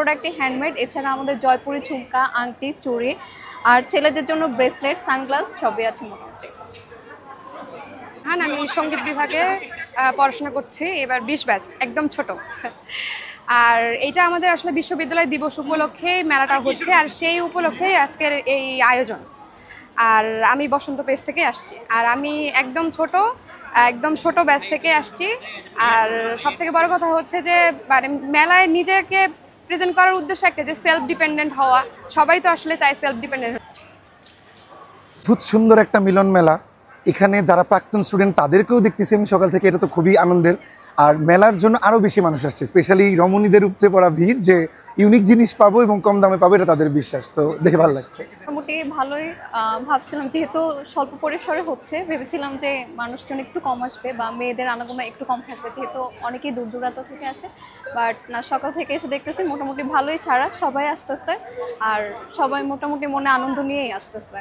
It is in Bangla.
প্রোডাক্টই হ্যান্ডমেড। এছাড়া আমাদের জয়পুরি ঝুমকা, আংটি, চুড়ি আর ছেলেদের জন্য ব্রেসলেট, সানগ্লাস সবই আছে মোটামুটি। হ্যাঁ, আমি সঙ্গীত বিভাগে পড়াশোনা করছি, এবার 20 ব্যাচ, একদম ছোট। আর এইটা আমাদের আসলে বিশ্ববিদ্যালয় দিবস উপলক্ষে মেলাটা হচ্ছে, আর সেই উপলক্ষে আজকের এই আয়োজন। আর আমি বসন্ত পেজ থেকে আসছি, আর আমি একদম ছোট ব্যাচ থেকে আসছি। আর সব থেকে বড় কথা হচ্ছে যে মানে মেলায় নিজেকে প্রেজেন্ট করার উদ্দেশ্য একটা, যে সেলফ ডিপেন্ডেন্ট হওয়া। সবাই তো আসলে চায় সেলফ ডিপেন্ডেন্ট। খুব সুন্দর একটা মিলন মেলা। এখানে যারা প্রাক্তন স্টুডেন্ট তাদেরকেও দেখতেছি আমি সকাল থেকে, এটা তো খুবই আনন্দের। আর মেলার জন্য আরও বেশি মানুষ আসছে, স্পেশালি রমণীদের উপচে পড়া ভিড়, যে ইউনিক জিনিস পাবো এবং কম দামে পাবো, এটা তাদের বিশ্বাস। তো দেখে ভালো লাগছে। মোটামুটি ভালোই ভাবছিলাম, যেহেতু স্বল্প পরিসরে হচ্ছে, ভেবেছিলাম যে মানুষজন একটু কম আসবে বা মেয়েদের আনাগোনা একটু কম থাকবে, যেহেতু অনেকেই দূর দূরান্ত থেকে আসে। বাট না, সকাল থেকে এসে দেখতেছি মোটামুটি ভালোই সারা, সবাই আসতেছে আর সবাই মোটামুটি মনে আনন্দ নিয়েই আসতেছে।